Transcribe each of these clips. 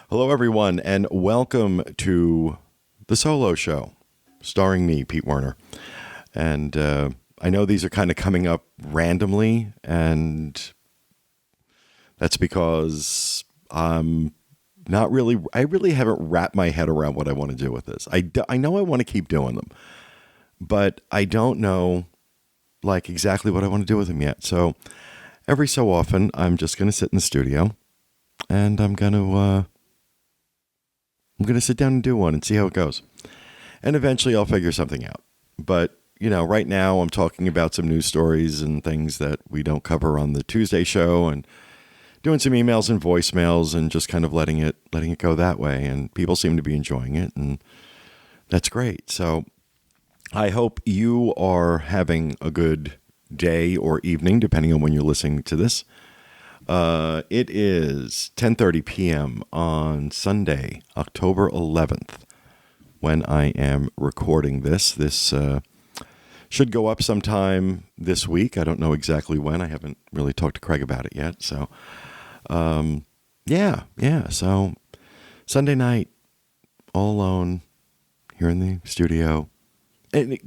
Hello, everyone, and welcome to the solo show, starring me, Pete Werner. And I know these are kind of coming up randomly, and that's because I really haven't wrapped my head around what I want to do with this. I know I want to keep doing them, but I don't know exactly what I want to do with them yet. So every so often, I'm just going to sit in the studio, and I'm going to sit down and do one and see how it goes. And eventually I'll figure something out. But, right now I'm talking about some news stories and things that we don't cover on the Tuesday show and doing some emails and voicemails and just kind of letting it go that way. And people seem to be enjoying it, and that's great. So I hope you are having a good day or evening, depending on when you're listening to this. It is 10:30 p.m. on Sunday, October 11th, when I am recording this. This should go up sometime this week. I don't know exactly when. I haven't really talked to Craig about it yet. So, yeah. So, Sunday night, all alone, here in the studio. And,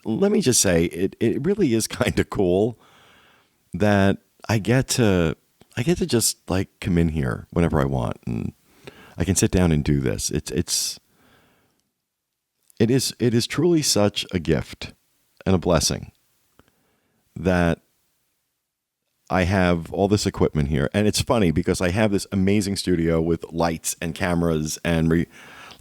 let me just say, it really is kind of cool that I get to just come in here whenever I want, and I can sit down and do this. It is truly such a gift and a blessing that I have all this equipment here. And it's funny because I have this amazing studio with lights and cameras and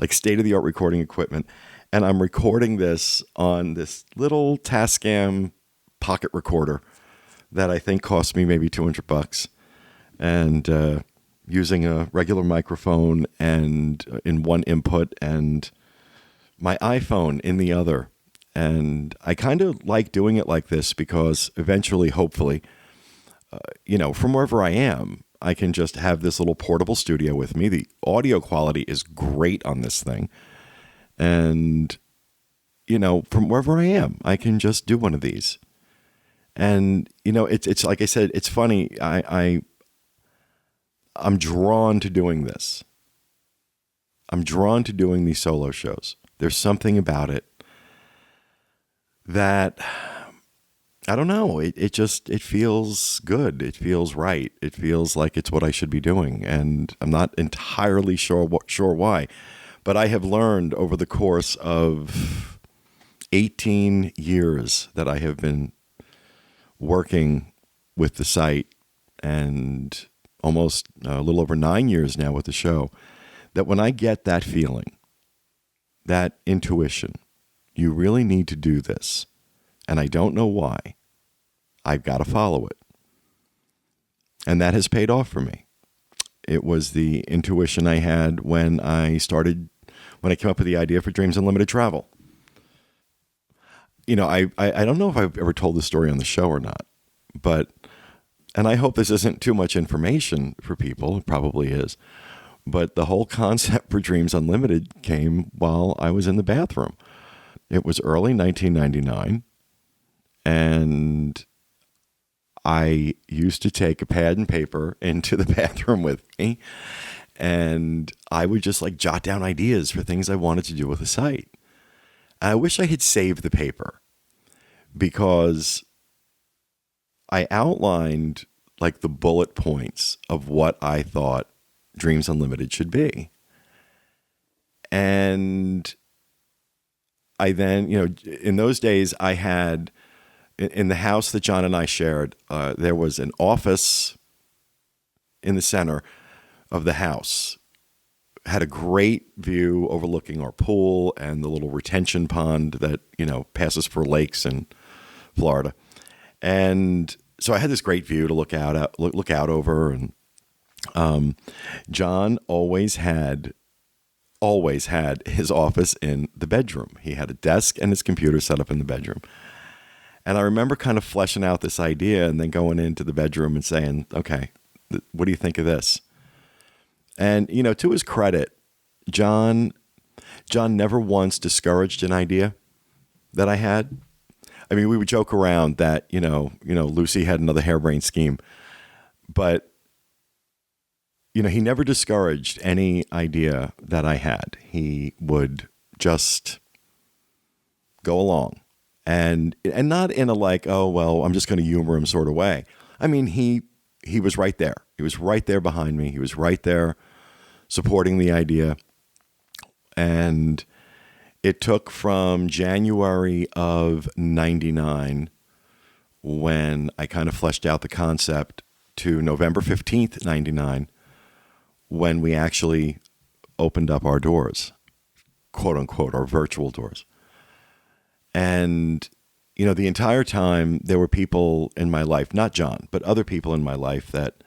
state-of-the-art recording equipment. And I'm recording this on this little Tascam pocket recorder that I think cost me maybe $200, and using a regular microphone and in one input and my iPhone in the other. And I kind of like doing it like this because eventually, hopefully, from wherever I am, I can just have this little portable studio with me. The audio quality is great on this thing. And, from wherever I am, I can just do one of these. And, it's like I said, it's funny. I'm drawn to doing this. I'm drawn to doing these solo shows. There's something about it that, I don't know, it feels good. It feels right. It feels like it's what I should be doing. And I'm not entirely sure why. But I have learned over the course of 18 years that I have been working with the site, and almost a little over 9 years now with the show, that when I get that feeling, that intuition, you really need to do this, and I don't know why, I've got to follow it. And that has paid off for me. It was the intuition I had when I came up with the idea for Dreams Unlimited Travel. I don't know if I've ever told this story on the show or not, and I hope this isn't too much information for people. It probably is. But the whole concept for Dreams Unlimited came while I was in the bathroom. It was early 1999, and I used to take a pad and paper into the bathroom with me, and I would just jot down ideas for things I wanted to do with the site. I wish I had saved the paper, because I outlined the bullet points of what I thought Dreams Unlimited should be. And I then, in those days, I had, in the house that John and I shared, there was an office in the center of the house. Had a great view overlooking our pool and the little retention pond that, passes for lakes in Florida. And so I had this great view to look out over. And John always had his office in the bedroom. He had a desk and his computer set up in the bedroom. And I remember kind of fleshing out this idea and then going into the bedroom and saying, okay, what do you think of this? And, to his credit, John never once discouraged an idea that I had. I mean, we would joke around that, Lucy had another harebrained scheme, but, he never discouraged any idea that I had. He would just go along and not in a like, oh, well, I'm just going to humor him sort of way. I mean, he was right there. He was right there behind me. He was right there supporting the idea. And it took from January of 99, when I kind of fleshed out the concept, to November 15th, 99, when we actually opened up our doors, quote unquote, our virtual doors. And, the entire time there were people in my life, not John, but other people in my life that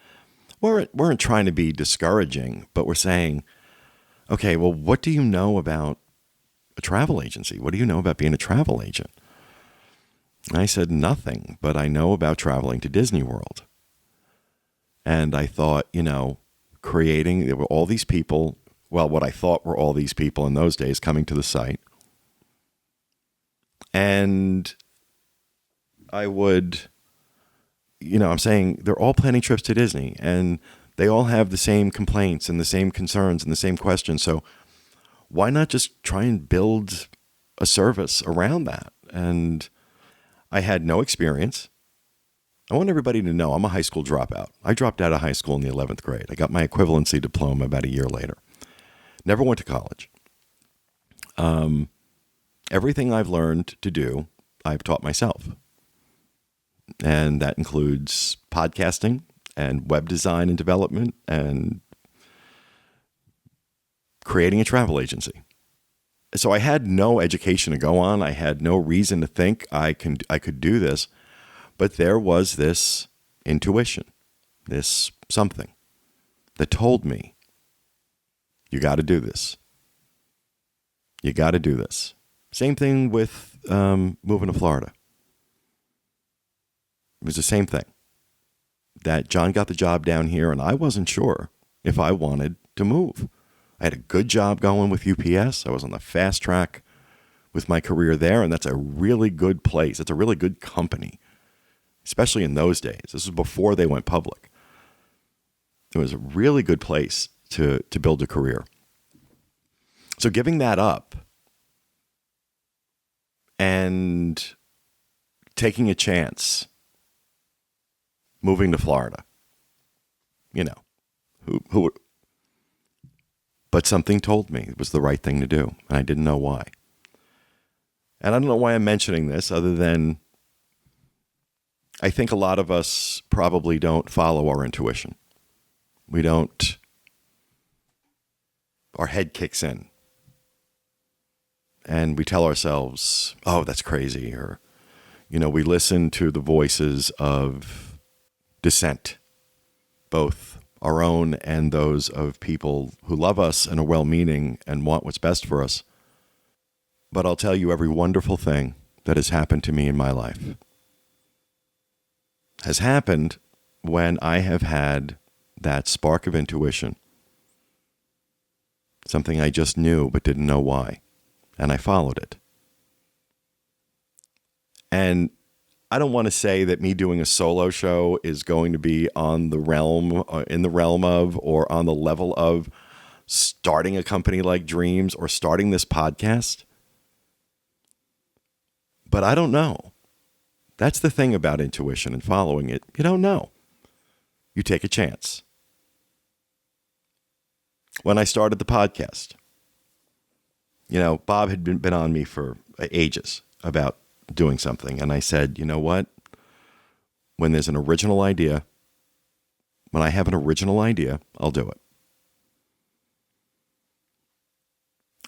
weren't trying to be discouraging, but were saying, okay, well, what do you know about a travel agency? What do you know about being a travel agent? And I said, nothing, but I know about traveling to Disney World. And I thought, there were all these people, well, what I thought were all these people in those days coming to the site. And I would, I'm saying they're all planning trips to Disney, and they all have the same complaints and the same concerns and the same questions. So why not just try and build a service around that? And I had no experience. I want everybody to know I'm a high school dropout. I dropped out of high school in the 11th grade. I got my equivalency diploma about a year later. Never went to college. Everything I've learned to do, I've taught myself. And that includes podcasting and web design and development and creating a travel agency. So I had no education to go on. I had no reason to think I could do this. But there was this intuition, this something that told me, you got to do this. You got to do this. Same thing with moving to Florida. It was the same thing. That John got the job down here, and I wasn't sure if I wanted to move. I had a good job going with UPS. I was on the fast track with my career there, and that's a really good place. It's a really good company, especially in those days. This was before they went public. It was a really good place to build a career. So giving that up and taking a chance, moving to Florida, who but something told me it was the right thing to do, and I didn't know why. And I don't know why I'm mentioning this other than I think a lot of us probably don't follow our intuition. We don't, our head kicks in and we tell ourselves, oh, that's crazy. Or, we listen to the voices of dissent, both our own and those of people who love us and are well-meaning and want what's best for us. But I'll tell you, every wonderful thing that has happened to me in my life has happened when I have had that spark of intuition, something I just knew but didn't know why, and I followed it. And I don't want to say that me doing a solo show is going to be in the realm of, or on the level of starting a company like Dreams or starting this podcast. But I don't know. That's the thing about intuition and following it. You don't know. You take a chance. When I started the podcast, Bob had been on me for ages about doing something. And I said, you know what? When there's an original idea, when I have an original idea, I'll do it.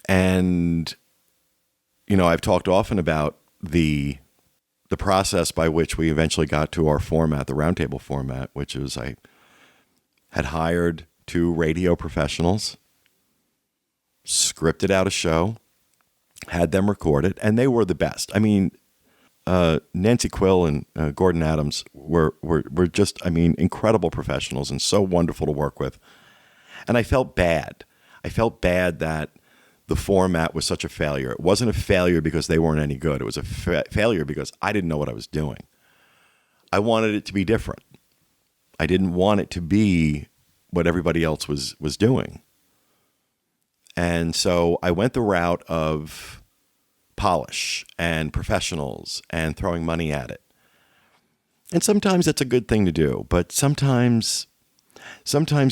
And, I've talked often about the process by which we eventually got to our format, the roundtable format, which is I had hired 2 radio professionals, scripted out a show, had them record it, and they were the best. I mean, Nancy Quill and Gordon Adams were just, incredible professionals and so wonderful to work with. And I felt bad. I felt bad that the format was such a failure. It wasn't a failure because they weren't any good. It was a failure because I didn't know what I was doing. I wanted it to be different. I didn't want it to be what everybody else was doing. And so I went the route of polish and professionals and throwing money at it. And sometimes that's a good thing to do, but sometimes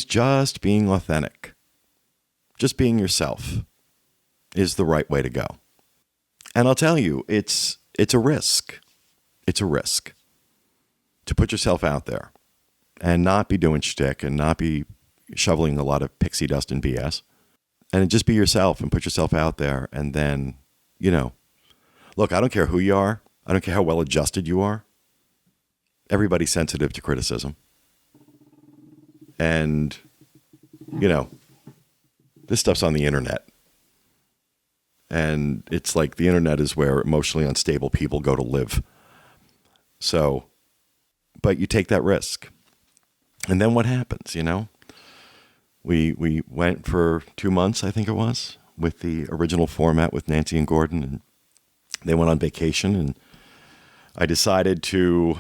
just being authentic, just being yourself is the right way to go. And I'll tell you, it's a risk. It's a risk to put yourself out there and not be doing shtick and not be shoveling a lot of pixie dust and BS, and just be yourself and put yourself out there. And then, look, I don't care who you are. I don't care how well adjusted you are. Everybody's sensitive to criticism. And, this stuff's on the internet. And it's like the internet is where emotionally unstable people go to live. So, but you take that risk. And then what happens, We went for 2 months, I think it was, with the original format with Nancy and Gordon. And they went on vacation. And I decided to,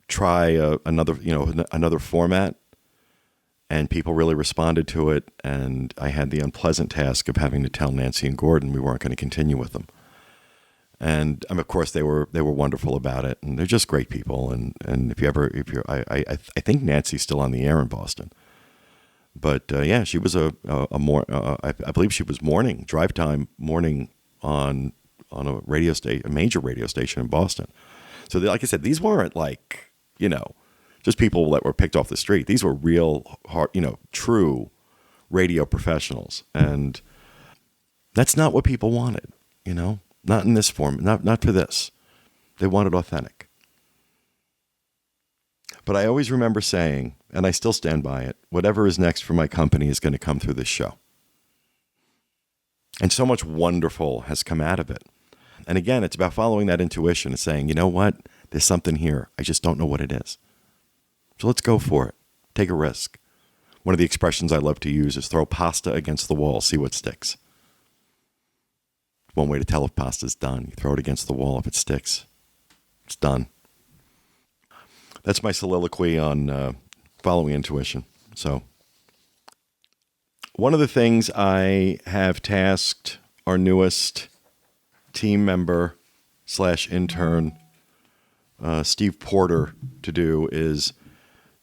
try another format. And people really responded to it. And I had the unpleasant task of having to tell Nancy and Gordon we weren't going to continue with them. And of course they were wonderful about it, and they're just great people. And I think Nancy's still on the air in Boston, but yeah, she was I believe she was drive time morning on a radio station, a major radio station in Boston. So like I said, these weren't like just people that were picked off the street. These were real hard, true radio professionals, and that's not what people wanted, Not in this form, not for this. They wanted authentic. But I always remember saying, and I still stand by it, whatever is next for my company is going to come through this show. And so much wonderful has come out of it. And again, it's about following that intuition and saying, you know what? There's something here. I just don't know what it is. So let's go for it. Take a risk. One of the expressions I love to use is throw pasta against the wall, see what sticks. One way to tell if pasta's done. You throw it against the wall. If it sticks, it's done. That's my soliloquy on following intuition. So one of the things I have tasked our newest team member / intern, Steve Porter, to do is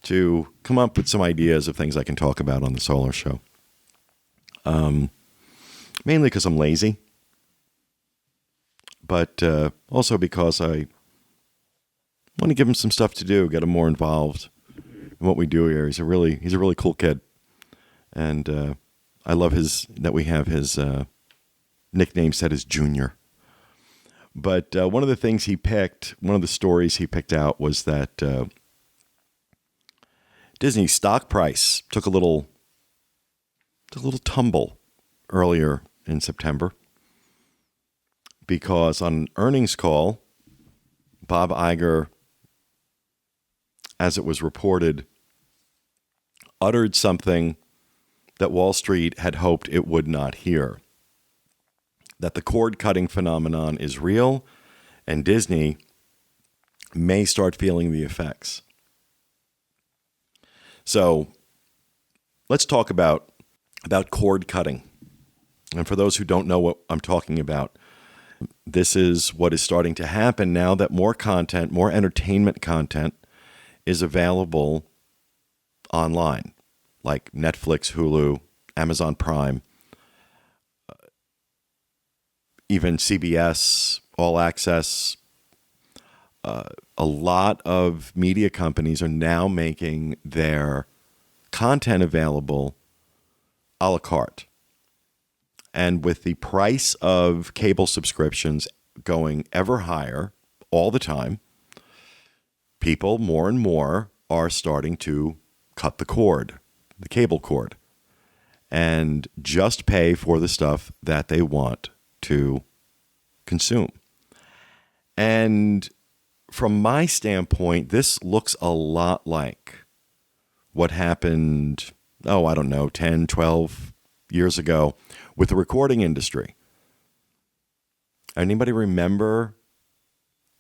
to come up with some ideas of things I can talk about on the Solar Show. Mainly because I'm lazy. But also because I want to give him some stuff to do, get him more involved in what we do here. He's a really cool kid, and I love that we have his nickname set as Junior. But one of the things one of the stories he picked out was that Disney's stock price took a little tumble earlier in September. Because on an earnings call, Bob Iger, as it was reported, uttered something that Wall Street had hoped it would not hear. That the cord-cutting phenomenon is real, and Disney may start feeling the effects. So let's talk about cord-cutting. And for those who don't know what I'm talking about, this is what is starting to happen now that more content, more entertainment content is available online, like Netflix, Hulu, Amazon Prime, even CBS, All Access. A lot of media companies are now making their content available a la carte. And with the price of cable subscriptions going ever higher all the time, people more and more are starting to cut the cord, the cable cord, and just pay for the stuff that they want to consume. And from my standpoint, this looks a lot like what happened, 10, 12 years ago with the recording industry. Anybody remember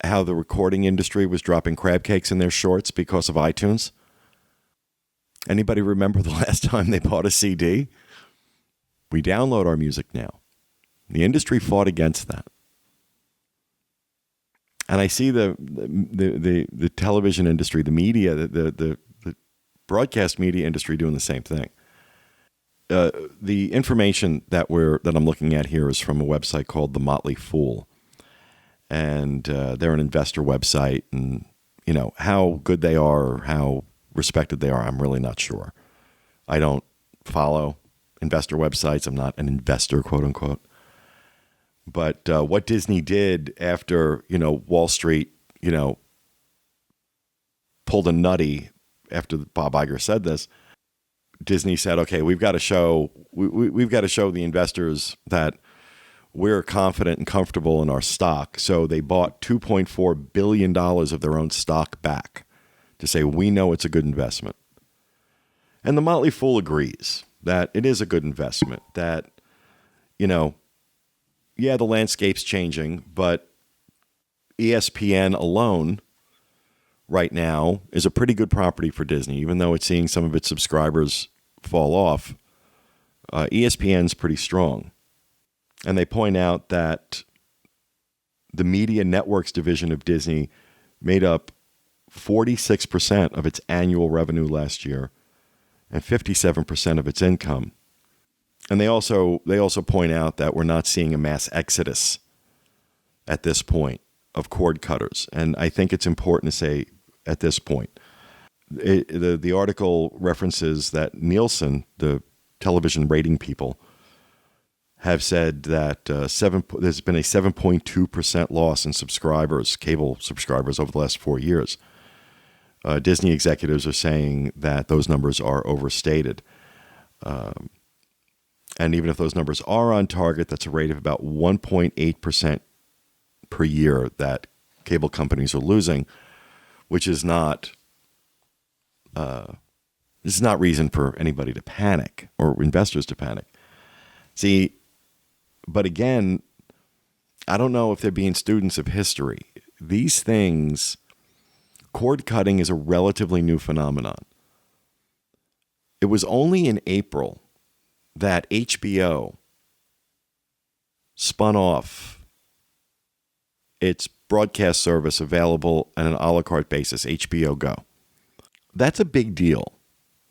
how the recording industry was dropping crab cakes in their shorts because of iTunes? Anybody remember the last time they bought a CD? We download our music now. The industry fought against that. And I see the television industry, the media, the broadcast media industry doing the same thing. The information that I'm looking at here is from a website called The Motley Fool. And they're an investor website. And, how good they are or how respected they are, I'm really not sure. I don't follow investor websites. I'm not an investor, quote unquote. But what Disney did after, Wall Street, pulled a nutty after Bob Iger said this, Disney said, okay, we've got to show the investors that we're confident and comfortable in our stock. So they bought $2.4 billion of their own stock back to say, we know it's a good investment. And the Motley Fool agrees that it is a good investment, that, yeah, the landscape's changing, but ESPN alone right now is a pretty good property for Disney, even though it's seeing some of its subscribers fall off. ESPN's pretty strong. And they point out that the media networks division of Disney made up 46% of its annual revenue last year and 57% of its income. And they also point out that we're not seeing a mass exodus at this point of cord cutters. And I think it's important to say at this point, the article references that Nielsen, the television rating people, have said that there's been a 7.2% loss in subscribers, cable subscribers, over the last 4 years. Disney executives are saying that those numbers are overstated. And even if those numbers are on target, that's a rate of about 1.8% per year that cable companies are losing, which is not reason for anybody to panic or investors to panic. See, but again, I don't know if they're being students of history. These things, cord cutting is a relatively new phenomenon. It was only in April that HBO spun off its broadcast service available on an a la carte basis, HBO Go. That's a big deal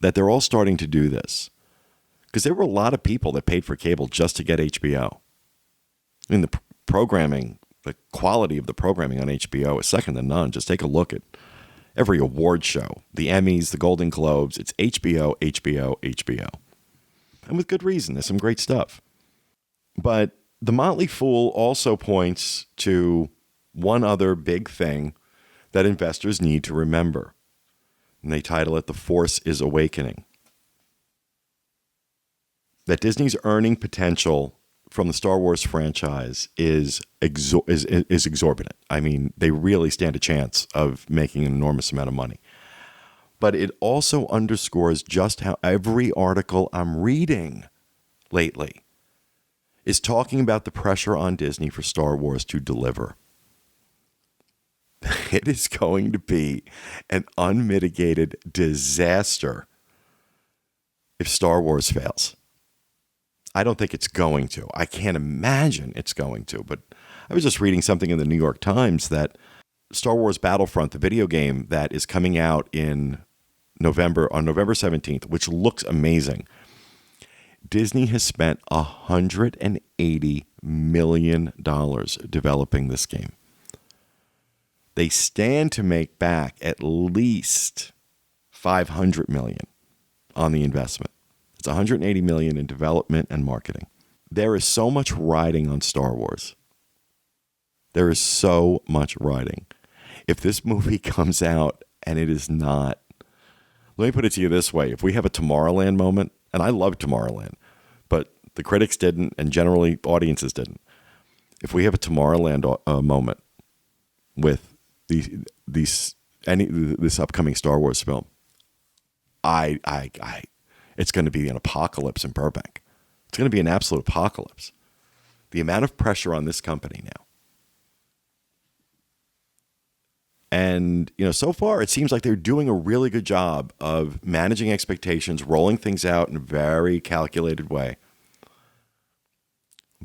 that they're all starting to do this, because there were a lot of people that paid for cable just to get HBO. I mean, the programming, the quality of the programming on HBO is second to none. Just take a look at every award show, the Emmys, the Golden Globes. It's HBO, HBO, HBO. And with good reason. There's some great stuff. But the Motley Fool also points to one other big thing that investors need to remember. And they title it, "The Force is Awakening." That Disney's earning potential from the Star Wars franchise is exorbitant. I mean, they really stand a chance of making an enormous amount of money. But it also underscores just how every article I'm reading lately is talking about the pressure on Disney for Star Wars to deliver. It is going to be an unmitigated disaster if Star Wars fails. I don't think it's going to. I can't imagine it's going to. But I was just reading something in the New York Times that Star Wars Battlefront, the video game that is coming out on November 17th, which looks amazing, Disney has spent $180 million developing this game. They stand to make back at least $500 million on the investment. It's $180 million in development and marketing. There is so much riding on Star Wars. There is so much riding. If this movie comes out and it is not, let me put it to you this way. If we have a Tomorrowland moment, and I love Tomorrowland, but the critics didn't and generally audiences didn't. If we have a Tomorrowland moment with this upcoming Star Wars film, it's going to be an apocalypse in Burbank. It's going to be an absolute apocalypse. The amount of pressure on this company now. And, so far it seems like they're doing a really good job of managing expectations, rolling things out in a very calculated way.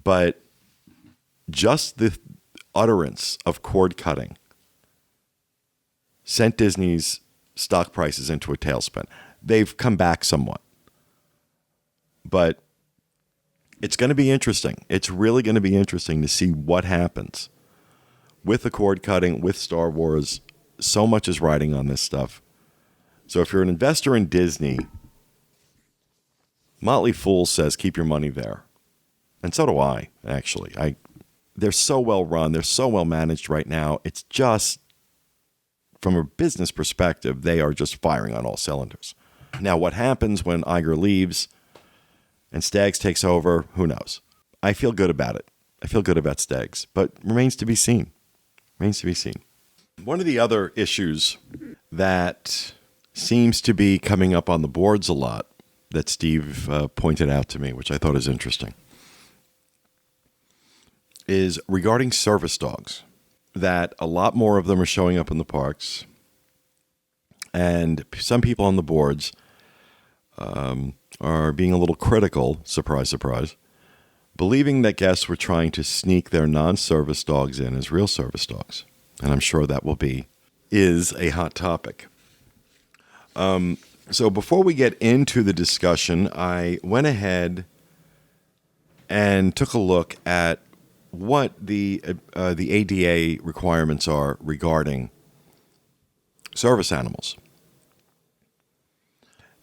But just the utterance of cord cutting sent Disney's stock prices into a tailspin. They've come back somewhat. But it's going to be interesting. It's really going to be interesting to see what happens with the cord cutting, with Star Wars. So much is riding on this stuff. So if you're an investor in Disney, Motley Fool says keep your money there. And so do I, actually. They're so well run. They're so well managed right now. It's just, from a business perspective, they are just firing on all cylinders. Now, what happens when Iger leaves and Staggs takes over, who knows? I feel good about it. I feel good about Staggs, but remains to be seen. Remains to be seen. One of the other issues that seems to be coming up on the boards a lot that Steve pointed out to me, which I thought is interesting, is regarding service dogs, that a lot more of them are showing up in the parks. And some people on the boards are being a little critical, surprise, surprise, believing that guests were trying to sneak their non-service dogs in as real service dogs. And I'm sure that is a hot topic. So before we get into the discussion, I went ahead and took a look at what the ADA requirements are regarding service animals.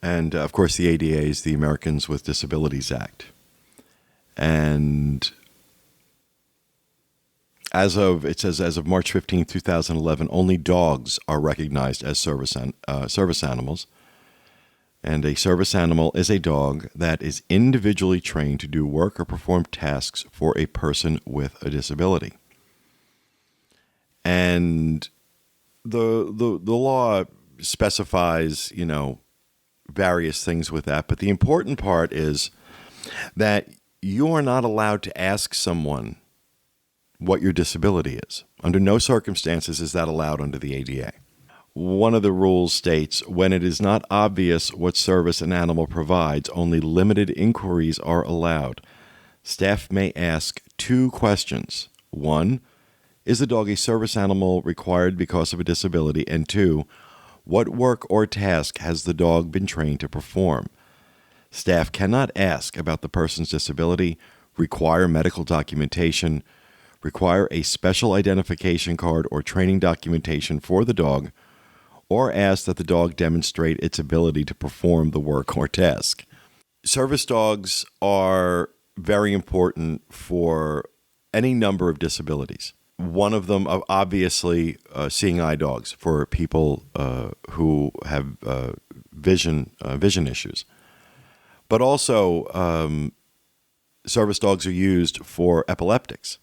And, of course, the ADA is the Americans with Disabilities Act. And as of March 15, 2011, only dogs are recognized as service animals. And a service animal is a dog that is individually trained to do work or perform tasks for a person with a disability. And the law specifies, various things with that. But the important part is that you are not allowed to ask someone what your disability is. Under no circumstances is that allowed under the ADA. One of the rules states, when it is not obvious what service an animal provides, only limited inquiries are allowed. Staff may ask 2 questions. 1, is the dog a service animal required because of a disability? And 2, what work or task has the dog been trained to perform? Staff cannot ask about the person's disability, require medical documentation, require a special identification card or training documentation for the dog, or ask that the dog demonstrate its ability to perform the work or task. Service dogs are very important for any number of disabilities. One of them, obviously, seeing eye dogs for people who have vision issues. But also, service dogs are used for epileptics.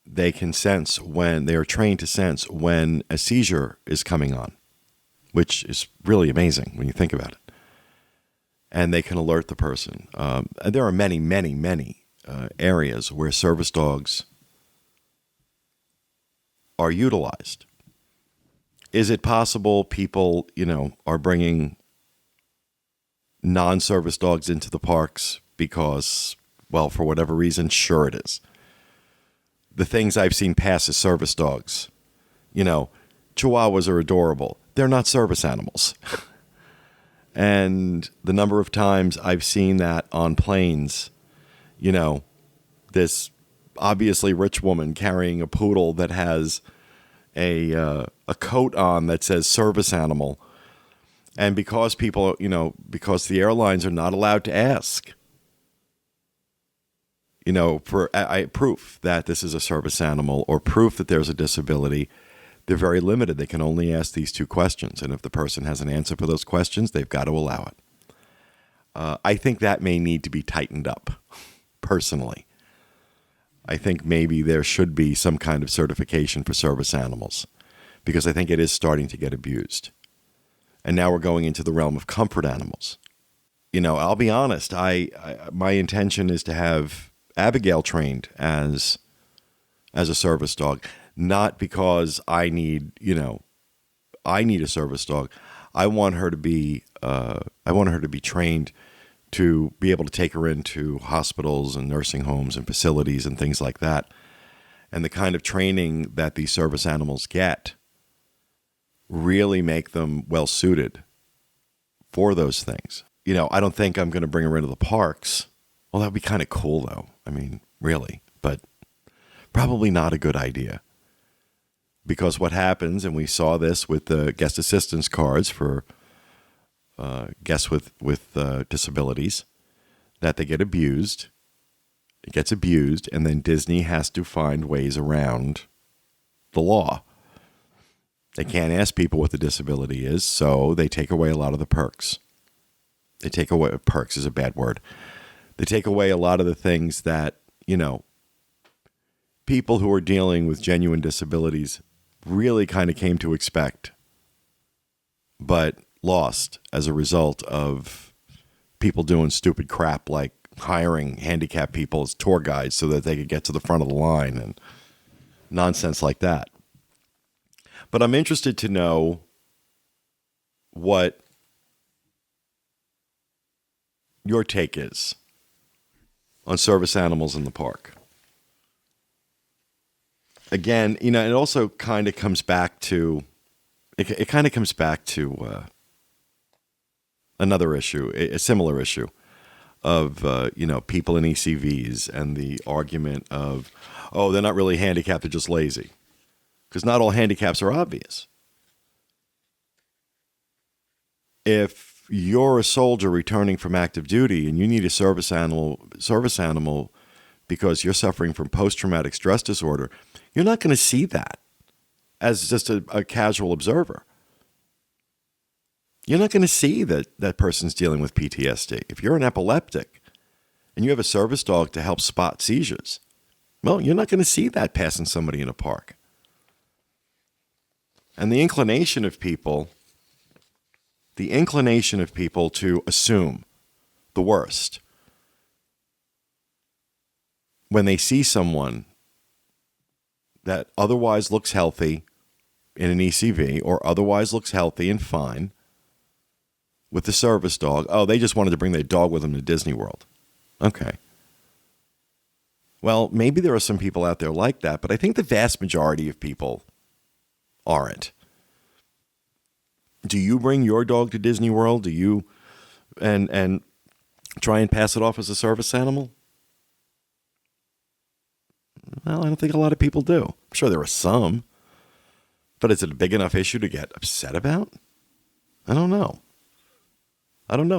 They can sense they are trained to sense when a seizure is coming on, which is really amazing when you think about it. And they can alert the person. There are many, many, many areas where service dogs are utilized. Is it possible people, are bringing non-service dogs into the parks because, well, for whatever reason? Sure it is. The things I've seen pass as service dogs, Chihuahuas are adorable. They're not service animals. And the number of times I've seen that on planes, this obviously rich woman carrying a poodle that has a coat on that says service animal. And because people, because the airlines are not allowed to ask, for proof that this is a service animal or proof that there's a disability, they're very limited. They can only ask these 2 questions. And if the person has an answer for those questions, they've got to allow it. I think that may need to be tightened up, personally. I think maybe there should be some kind of certification for service animals, because I think it is starting to get abused. And now we're going into the realm of comfort animals. I'll be honest, my intention is to have Abigail trained as a service dog. not because I need a service dog. I want her to be trained to be able to take her into hospitals and nursing homes and facilities and things like that. And the kind of training that these service animals get really make them well suited for those things. I don't think I'm going to bring her into the parks. Well, that would be kind of cool, though. I mean, really. But probably not a good idea. Because what happens, and we saw this with the guest assistance cards for guests with disabilities, that they get abused. It gets abused, and then Disney has to find ways around the law. They can't ask people what the disability is, so they take away a lot of the perks. They take away, perks is a bad word. They take away a lot of the things that, people who are dealing with genuine disabilities really kind of came to expect, but lost as a result of people doing stupid crap like hiring handicapped people as tour guides so that they could get to the front of the line and nonsense like that. But I'm interested to know what your take is on service animals in the park. Again, it also kind of comes back to another issue, a similar issue of people in ECVs and the argument of, oh, they're not really handicapped, they're just lazy. Because not all handicaps are obvious. If you're a soldier returning from active duty and you need a service animal because you're suffering from post-traumatic stress disorder, you're not going to see that as just a casual observer. You're not going to see that person's dealing with PTSD. If you're an epileptic and you have a service dog to help spot seizures, well, you're not going to see that passing somebody in a park. And the inclination of people to assume the worst when they see someone that otherwise looks healthy in an ECV or otherwise looks healthy and fine with the service dog, oh, they just wanted to bring their dog with them to Disney World. Okay. Well, maybe there are some people out there like that, but I think the vast majority of people aren't. Do you bring your dog to Disney World? Do you and try and pass it off as a service animal? Well, I don't think a lot of people do. I'm sure there are some. But is it a big enough issue to get upset about? I don't know.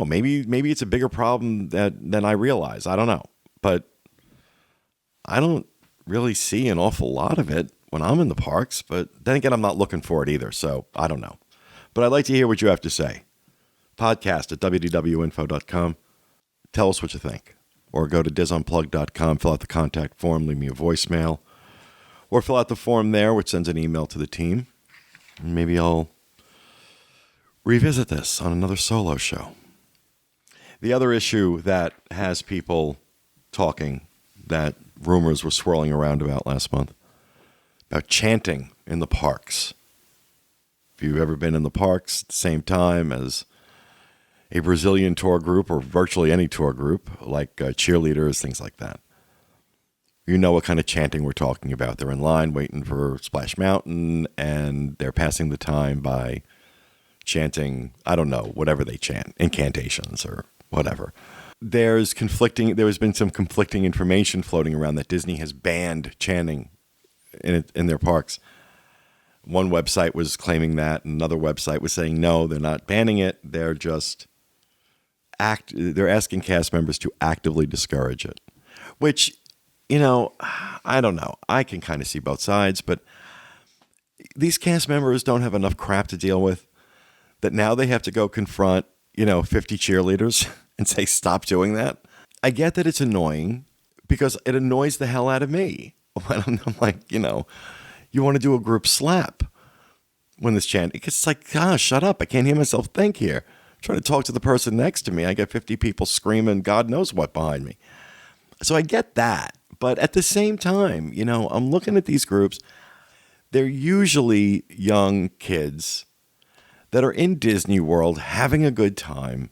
Maybe it's a bigger problem than I realize. I don't know. But I don't really see an awful lot of it when I'm in the parks. But then again, I'm not looking for it either. So I don't know. But I'd like to hear what you have to say. Podcast at wdwinfo.com. Tell us what you think. Or go to disunplugged.com, fill out the contact form, leave me a voicemail. Or fill out the form there, which sends an email to the team. And maybe I'll revisit this on another solo show. The other issue that has people talking, that rumors were swirling around about last month, about chanting in the parks. If you've ever been in the parks at the same time as a Brazilian tour group or virtually any tour group, like cheerleaders, things like that, you know what kind of chanting we're talking about. They're in line waiting for Splash Mountain, and they're passing the time by chanting, I don't know, whatever they chant, incantations or whatever. There's been some conflicting information floating around that Disney has banned chanting in their parks. One website was claiming that, another website was saying, no, they're not banning it. They're just they're asking cast members to actively discourage it, which, I don't know. I can kind of see both sides, but these cast members don't have enough crap to deal with that now they have to go confront, 50 cheerleaders and say, stop doing that. I get that it's annoying because it annoys the hell out of me. I'm like, you want to do a group slap when this chant, it's like, gosh, shut up. I can't hear myself think here. I'm trying to talk to the person next to me. I got 50 people screaming God knows what behind me. So I get that. But at the same time, I'm looking at these groups. they're usually young kids that are in Disney World having a good time.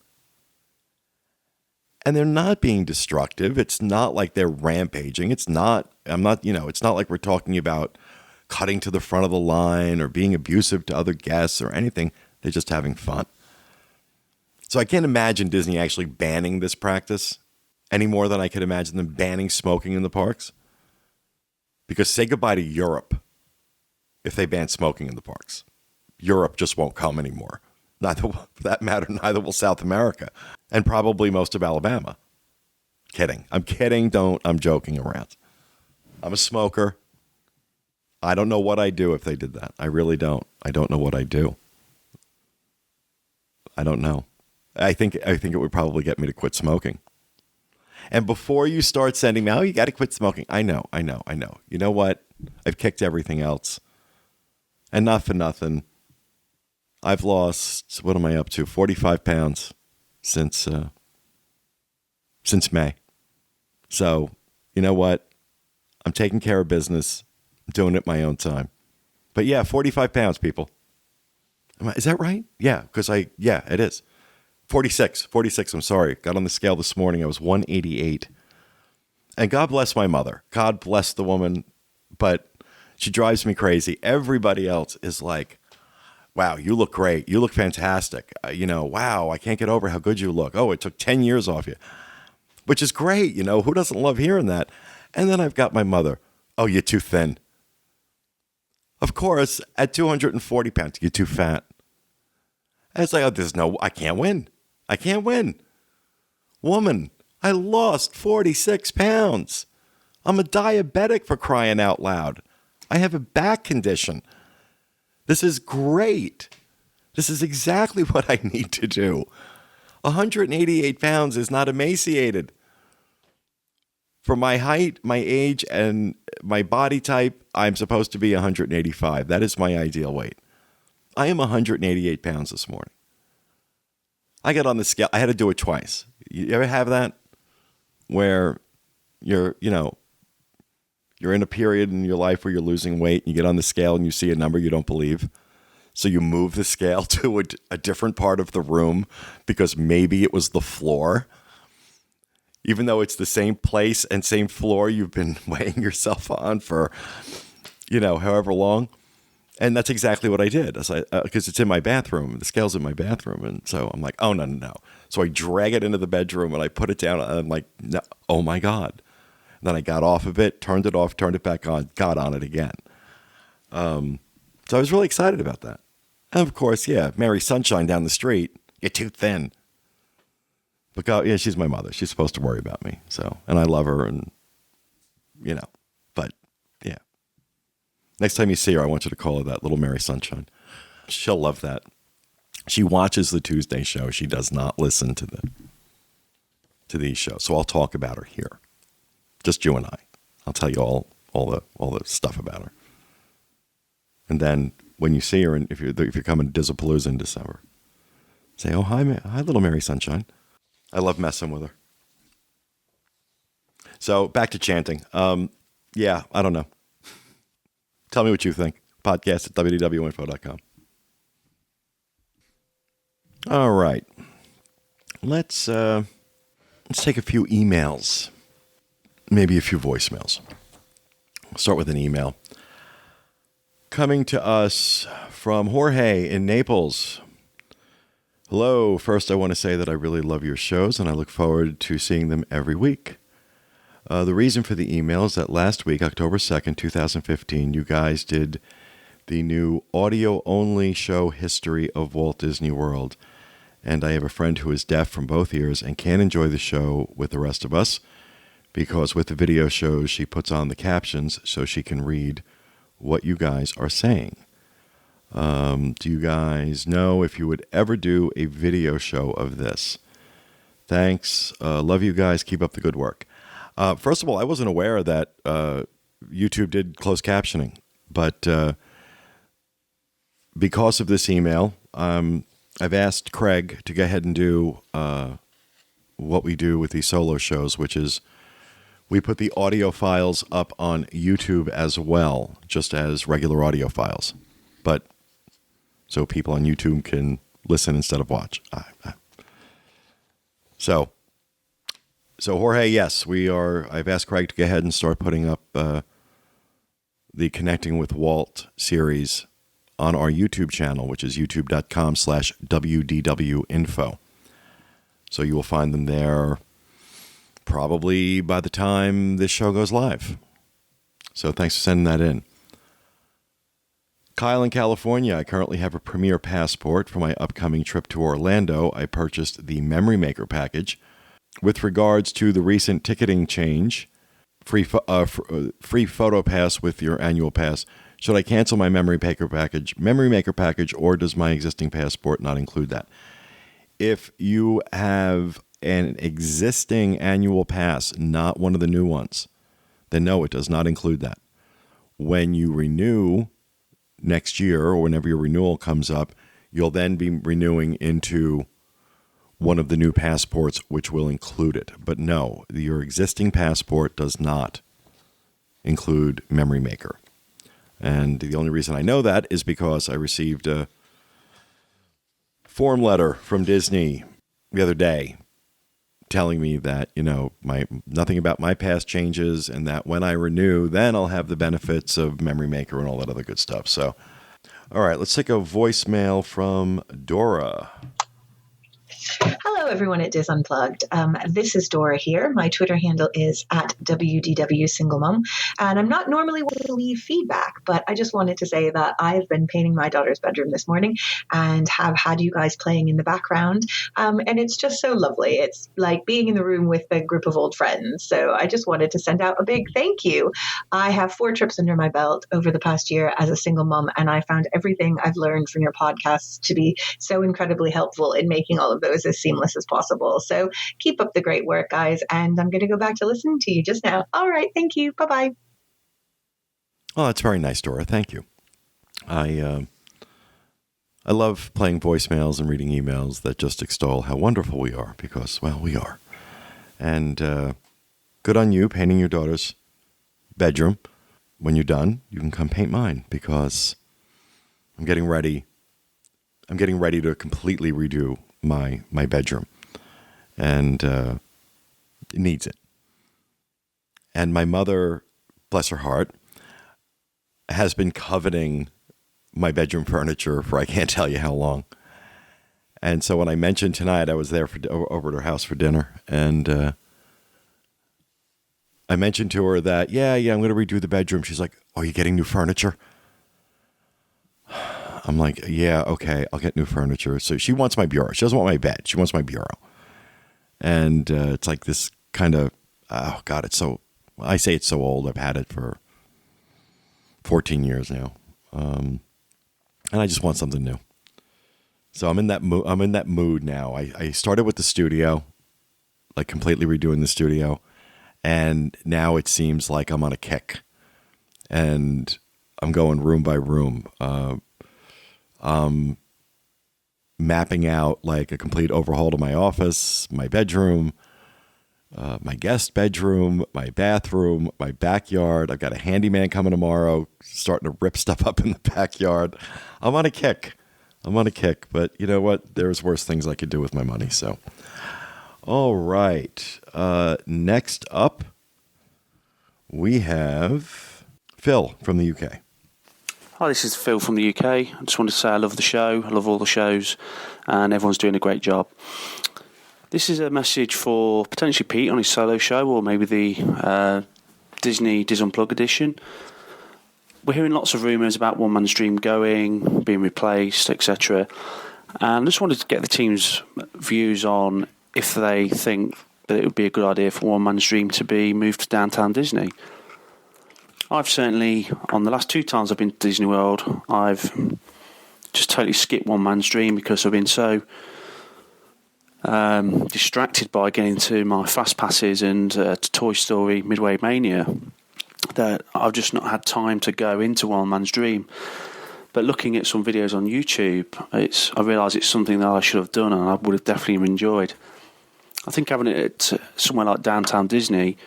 And they're not being destructive. It's not like they're rampaging. It's not like we're talking about cutting to the front of the line or being abusive to other guests or anything. They're just having fun. So I can't imagine Disney actually banning this practice any more than I could imagine them banning smoking in the parks. Because say goodbye to Europe if they ban smoking in the parks. Europe just won't come anymore. For that matter, neither will South America. And probably most of Alabama. Kidding. I'm kidding. I'm joking around. I'm a smoker. I don't know what I'd do if they did that. I really don't. I don't know what I'd do. I don't know. I think it would probably get me to quit smoking. And before you start sending me, oh, you got to quit smoking. I know. You know what? I've kicked everything else. And not for nothing. I've lost, what am I up to? 45 pounds since May. So, you know what? I'm taking care of business. I'm doing it my own time. But yeah, 45 pounds, people. Is that right? Yeah, it is. 46, I'm sorry. Got on the scale this morning. I was 188. And God bless my mother. God bless the woman. But she drives me crazy. Everybody else is like, wow, you look great. You look fantastic. Wow, I can't get over how good you look. Oh, it took 10 years off you. Which is great. Who doesn't love hearing that? And then I've got my mother. Oh, you're too thin. Of course, at 240 pounds, you're too fat. And it's like, I can't win. I can't win. Woman, I lost 46 pounds. I'm a diabetic, for crying out loud. I have a back condition. This is great. This is exactly what I need to do. 188 pounds is not emaciated. For my height, my age, and my body type, I'm supposed to be 185. That is my ideal weight. I am 188 pounds this morning. I got on the scale. I had to do it twice. You ever have that? Where you're in a period in your life where you're losing weight, and you get on the scale and you see a number you don't believe. So you move the scale to a different part of the room because maybe it was the floor. Even though it's the same place and same floor you've been weighing yourself on for, however long. And that's exactly what I did. Because it's in my bathroom. The scale's in my bathroom. And so I'm like, oh, no. So I drag it into the bedroom and I put it down. And I'm like, no, oh, my God. And then I got off of it, turned it off, turned it back on, got on it again. So I was really excited about that. And of course, yeah, Mary Sunshine down the street, you're too thin. But God, yeah, she's my mother. She's supposed to worry about me. So, and I love her and, but yeah. Next time you see her, I want you to call her that, little Mary Sunshine. She'll love that. She watches the Tuesday show. She does not listen to these shows. So I'll talk about her here. Just you and I. I'll tell you all the stuff about her. And then when you see her, and if you're coming to Dizzapalooza in December, say, oh, hi, little Mary Sunshine. I love messing with her. So back to chanting. Yeah, I don't know. Tell me what you think. Podcast at wdwinfo.com. All right. Let's take a few emails. Maybe a few voicemails. I'll start with an email. Coming to us from Jorge in Naples. Hello. First, I want to say that I really love your shows and I look forward to seeing them every week. The reason for the email is that last week, October 2nd, 2015, you guys did the new audio-only show History of Walt Disney World. And I have a friend who is deaf from both ears and can't enjoy the show with the rest of us because with the video shows, she puts on the captions so she can read what you guys are saying. Do you guys know if you would ever do a video show of this? Thanks. Love you guys. Keep up the good work. First of all, I wasn't aware that YouTube did closed captioning, but because of this email, I've asked Craig to go ahead and do what we do with these solo shows, which is We put the audio files up on YouTube as well, just as regular audio files. But so people on YouTube can listen instead of watch. So Jorge, yes, we are. I've asked Craig to go ahead and start putting up the Connecting with Walt series on our YouTube channel, which is youtube.com/WDWinfo. So you will find them there probably by the time this show goes live. So thanks for sending that in. Kyle in California, I currently have a Premier Passport for my upcoming trip to Orlando. I purchased the Memory Maker package. With regards to the recent ticketing change, free photo pass with your annual pass, should I cancel my Memory Maker package, or does my existing passport not include that? If you have an existing annual pass, not one of the new ones, then no, it does not include that. When you renew next year, or whenever your renewal comes up, you'll then be renewing into one of the new passports, which will include it. But no, your existing passport does not include Memory Maker. And the only reason I know that is because I received a form letter from Disney the other day telling me that, nothing about my pass changes, and that when I renew, then I'll have the benefits of Memory Maker and all that other good stuff. So, all right, let's take a voicemail from Dora. Hello, everyone. It is Unplugged. This is Dora here. My Twitter handle is at WDWSingleMom. And I'm not normally one to leave feedback, but I just wanted to say that I've been painting my daughter's bedroom this morning and have had you guys playing in the background. And it's just so lovely. It's like being in the room with a group of old friends. So I just wanted to send out a big thank you. I have 4 trips under my belt over the past year as a single mom, and I found everything I've learned from your podcasts to be so incredibly helpful in making all of those as seamless as possible. So keep up the great work, guys. And I'm going to go back to listening to you just now. All right. Thank you. Bye-bye. Oh, that's very nice, Dora. Thank you. I love playing voicemails and reading emails that just extol how wonderful we are, because, well, we are. And good on you painting your daughter's bedroom. When you're done, you can come paint mine, because I'm getting ready to completely redo my bedroom, and it needs it. And my mother, bless her heart, has been coveting my bedroom furniture for I can't tell you how long. And so when I mentioned tonight, I was there over at her house for dinner, and I mentioned to her that, yeah, I'm going to redo the bedroom. She's like, "Oh, you getting new furniture?" I'm like, yeah, okay, I'll get new furniture. So she wants my bureau. She doesn't want my bed. She wants my bureau. And it's like this kind of, oh, God, I say it's so old. I've had it for 14 years now. And I just want something new. So I'm in that mood now. I started with the studio, like completely redoing the studio. And now it seems like I'm on a kick. And I'm going room by room. Mapping out like a complete overhaul to my office, my bedroom, my guest bedroom, my bathroom, my backyard. I've got a handyman coming tomorrow, starting to rip stuff up in the backyard. I'm on a kick, but you know what? There's worse things I could do with my money. So, all right. Next up, we have Phil from the UK. Hi, this is Phil from the UK. I just wanted to say I love the show. I love all the shows, and everyone's doing a great job. This is a message for potentially Pete on his solo show, or maybe the Disney Unplugged edition. We're hearing lots of rumours about one-man stream going, being replaced, etc. And I just wanted to get the team's views on if they think that it would be a good idea for one-man stream to be moved to downtown Disney. I've certainly, on the last 2 times I've been to Disney World, I've just totally skipped one-man stream because I've been so distracted by getting to my fast passes and to Toy Story Midway Mania that I've just not had time to go into one-man stream. But looking at some videos on YouTube, I realise it's something that I should have done and I would have definitely enjoyed. I think having it at somewhere like downtown Disney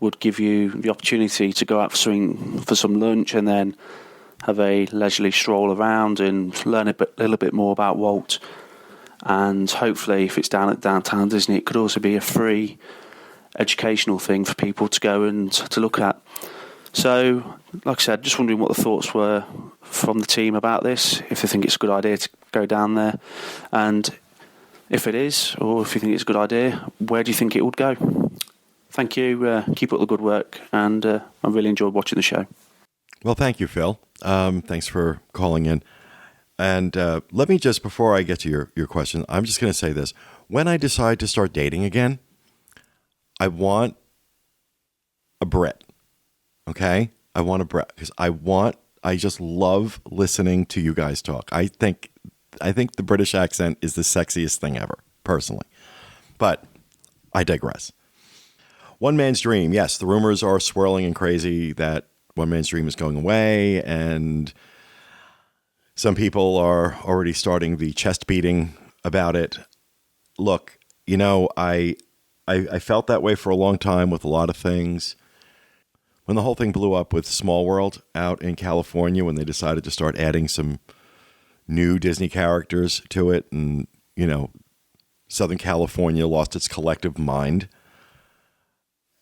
would give you the opportunity to go out for some lunch and then have a leisurely stroll around and learn a little bit more about Walt. And hopefully, if it's down at Downtown Disney, it could also be a free educational thing for people to go and to look at. So, like I said, just wondering what the thoughts were from the team about this, if they think it's a good idea to go down there, and if it is, or if you think it's a good idea, where do you think it would go? Thank you. Keep up the good work, and I really enjoyed watching the show. Well, thank you, Phil. Thanks for calling in. And let me just, before I get to your question, I'm just going to say this. When I decide to start dating again, I want a Brit. Okay? I want a Brit because I just love listening to you guys talk. I think the British accent is the sexiest thing ever, personally. But I digress. One Man's Dream. Yes, the rumors are swirling and crazy that One Man's Dream is going away, and some people are already starting the chest beating about it. Look, I felt that way for a long time with a lot of things. When the whole thing blew up with Small World out in California, when they decided to start adding some new Disney characters to it, and, Southern California lost its collective mind.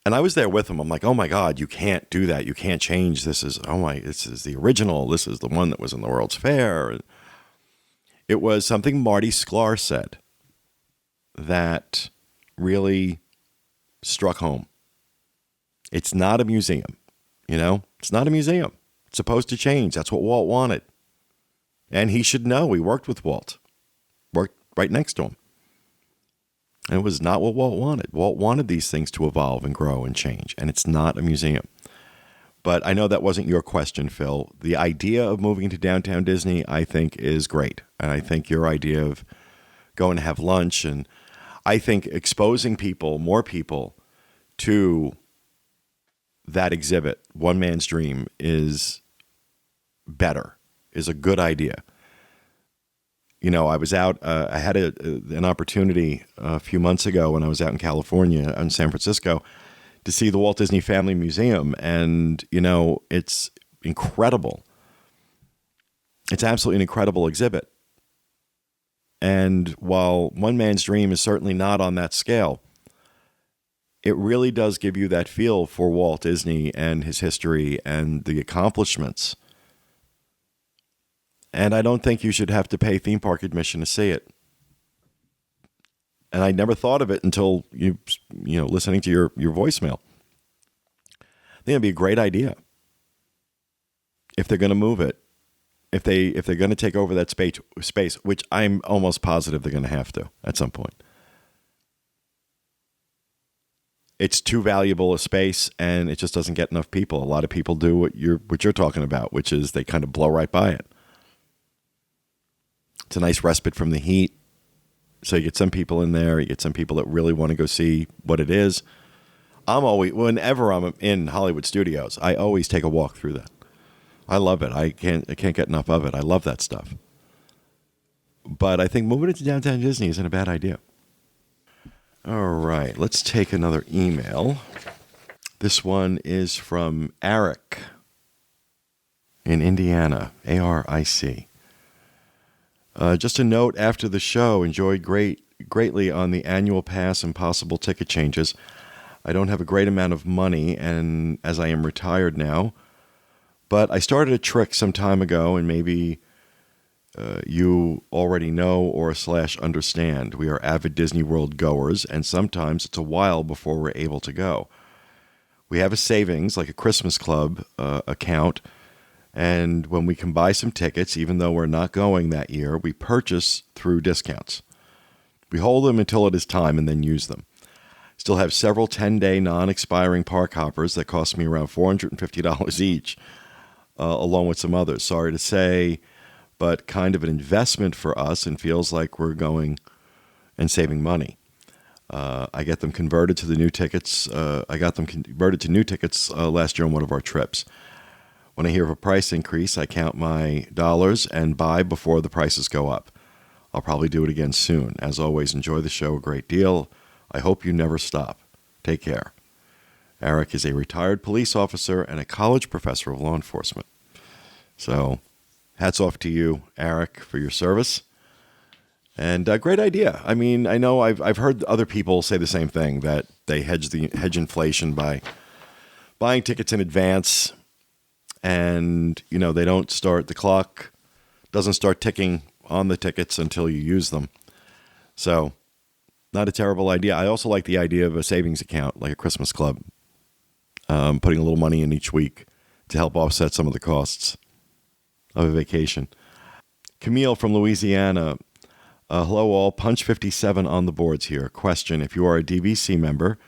And I was there with them. I'm like, oh my God, you can't do that. You can't change. This is the original. This is the one that was in the World's Fair. It was something Marty Sklar said that really struck home. It's not a museum, It's not a museum. It's supposed to change. That's what Walt wanted. And he should know. He worked with Walt. Worked right next to him. And it was not what Walt wanted. Walt wanted these things to evolve and grow and change. And it's not a museum. But I know that wasn't your question, Phil. The idea of moving to Downtown Disney, I think, is great. And I think your idea of going to have lunch, and I think exposing more people to that exhibit, One Man's Dream, is a good idea. I was out, I had an opportunity a few months ago when I was out in California, in San Francisco, to see the Walt Disney Family Museum. And, it's incredible. It's absolutely an incredible exhibit. And while One Man's Dream is certainly not on that scale, it really does give you that feel for Walt Disney and his history and the accomplishments. And I don't think you should have to pay theme park admission to see it. And I never thought of it until listening to your voicemail. I think it'd be a great idea if they're going to move it. If they're going to take over that space, which I'm almost positive they're going to have to at some point. It's too valuable a space, and it just doesn't get enough people. A lot of people do what you're talking about, which is they kind of blow right by it. It's a nice respite from the heat. So you get some people in there. You get some people that really want to go see what it is. Whenever I'm in Hollywood Studios, I always take a walk through that. I love it. I can't get enough of it. I love that stuff. But I think moving it to Downtown Disney isn't a bad idea. All right, let's take another email. This one is from Eric in Indiana, ARIC. Just a note, after the show, enjoyed greatly on the annual pass and possible ticket changes. I don't have a great amount of money, and as I am retired now, but I started a trick some time ago, and maybe you already know or / understand. We are avid Disney World goers, and sometimes it's a while before we're able to go. We have a savings, like a Christmas Club account, and when we can buy some tickets, even though we're not going that year, we purchase through discounts. We hold them until it is time and then use them. Still have several 10-day non-expiring park hoppers that cost me around $450 each, along with some others. Sorry to say, but kind of an investment for us, and feels like we're going and saving money. I get them converted to the new tickets. I got them converted to new tickets last year on one of our trips. When I hear of a price increase, I count my dollars and buy before the prices go up. I'll probably do it again soon. As always, enjoy the show a great deal. I hope you never stop. Take care. Eric is a retired police officer and a college professor of law enforcement. So hats off to you, Eric, for your service. And great idea. I mean, I know I've heard other people say the same thing, that they hedge inflation by buying tickets in advance, and they don't start, the clock doesn't start ticking on the tickets until you use them. So not a terrible idea. I also like the idea of a savings account, like a Christmas club, putting a little money in each week to help offset some of the costs of a vacation. Camille from Louisiana. Hello all, Punch 57 on the boards here. Question: if you are a DVC member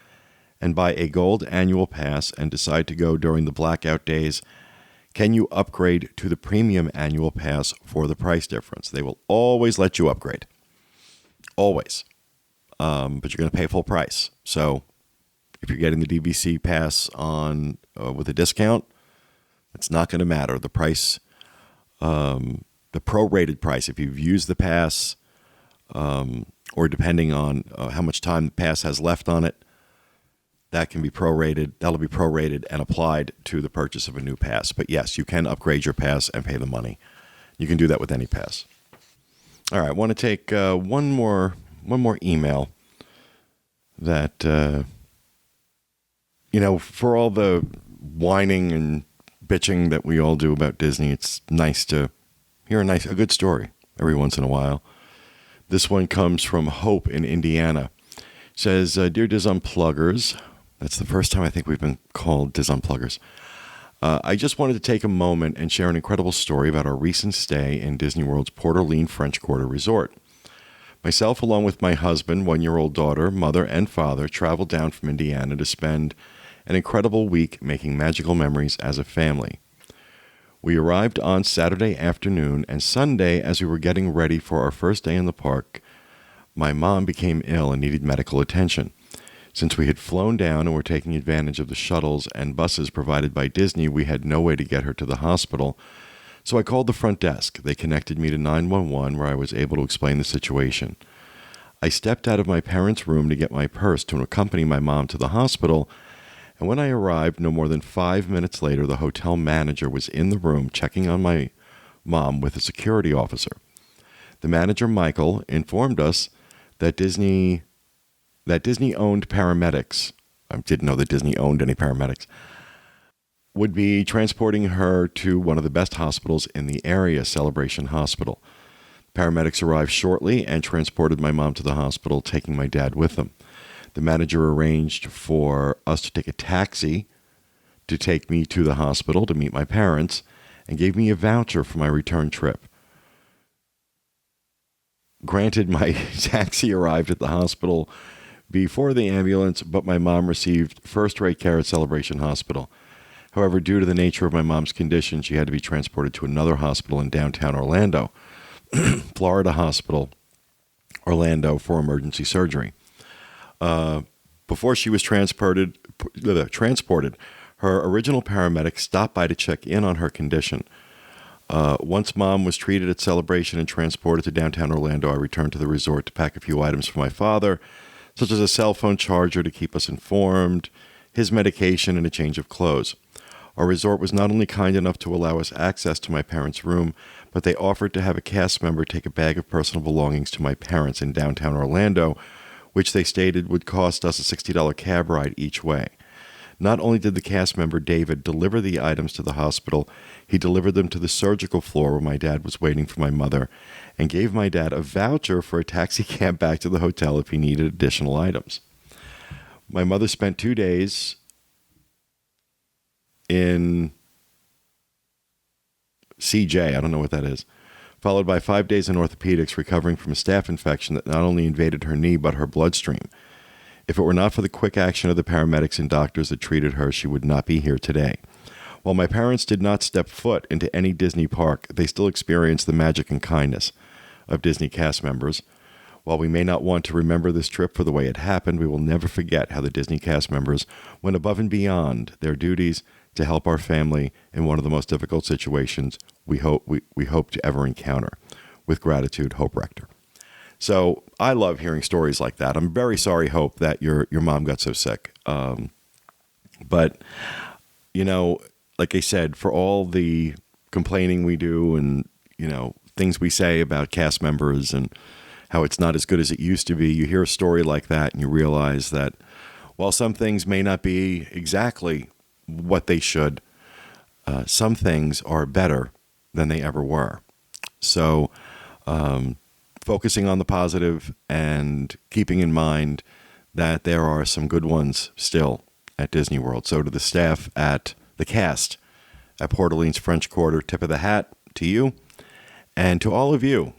and buy a gold annual pass and decide to go during the blackout days, can you upgrade to the premium annual pass for the price difference? They will always let you upgrade. Always. But you're going to pay full price. So if you're getting the DVC pass on with a discount, it's not going to matter. The price, the prorated price, if you've used the pass, or depending on how much time the pass has left on it, that can be prorated. That'll be prorated and applied to the purchase of a new pass. But yes, you can upgrade your pass and pay the money. You can do that with any pass. All right, I want to take one more email that, for all the whining and bitching that we all do about Disney, it's nice to hear a good story every once in a while. This one comes from Hope in Indiana. It says, Dear Diz Unpluggers, that's the first time I think we've been called Diz Unpluggers. I just wanted to take a moment and share an incredible story about our recent stay in Disney World's Port Orleans French Quarter Resort. Myself, along with my husband, 1-year-old daughter, mother, and father, traveled down from Indiana to spend an incredible week making magical memories as a family. We arrived on Saturday afternoon, and Sunday, as we were getting ready for our first day in the park, my mom became ill and needed medical attention. Since we had flown down and were taking advantage of the shuttles and buses provided by Disney, we had no way to get her to the hospital. So I called the front desk. They connected me to 911, where I was able to explain the situation. I stepped out of my parents' room to get my purse to accompany my mom to the hospital, and when I arrived, no more than 5 minutes later, the hotel manager was in the room checking on my mom with a security officer. The manager, Michael, informed us that Disney-owned paramedics, I didn't know that Disney owned any paramedics, would be transporting her to one of the best hospitals in the area, Celebration Hospital. Paramedics arrived shortly and transported my mom to the hospital, taking my dad with them. The manager arranged for us to take a taxi to take me to the hospital to meet my parents and gave me a voucher for my return trip. Granted, my taxi arrived at the hospital before the ambulance, but my mom received first-rate care at Celebration Hospital. However, due to the nature of my mom's condition, she had to be transported to another hospital in downtown Orlando, Florida Hospital, Orlando, for emergency surgery. Before she was transported, her original paramedic stopped by to check in on her condition. Once Mom was treated at Celebration and transported to downtown Orlando, I returned to the resort to pack a few items for my father, such as a cell phone charger to keep us informed, his medication, and a change of clothes. Our resort was not only kind enough to allow us access to my parents' room, but they offered to have a cast member take a bag of personal belongings to my parents in downtown Orlando, which they stated would cost us a $60 cab ride each way. Not only did the cast member, David, deliver the items to the hospital, he delivered them to the surgical floor where my dad was waiting for my mother and gave my dad a voucher for a taxi cab back to the hotel if he needed additional items. My mother spent 2 days in CJ, I don't know what that is, followed by 5 days in orthopedics recovering from a staph infection that not only invaded her knee but her bloodstream. If it were not for the quick action of the paramedics and doctors that treated her, she would not be here today. While my parents did not step foot into any Disney park, they still experienced the magic and kindness of Disney cast members. While we may not want to remember this trip for the way it happened, we will never forget how the Disney cast members went above and beyond their duties to help our family in one of the most difficult situations we hope to ever encounter. With gratitude, Hope Rector. So I love hearing stories like that. I'm very sorry, Hope, that your mom got so sick. But, like I said, for all the complaining we do and, things we say about cast members and how it's not as good as it used to be, you hear a story like that and you realize that while some things may not be exactly what they should, some things are better than they ever were. So focusing on the positive and keeping in mind that there are some good ones still at Disney World. So to the staff at the cast at Port Orleans French Quarter, tip of the hat to you. And to all of you,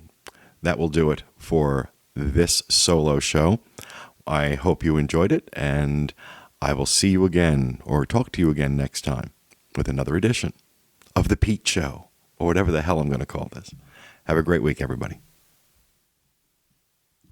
that will do it for this solo show. I hope you enjoyed it, and I will see you again or talk to you again next time with another edition of The Pete Show, or whatever the hell I'm going to call this. Have a great week, everybody.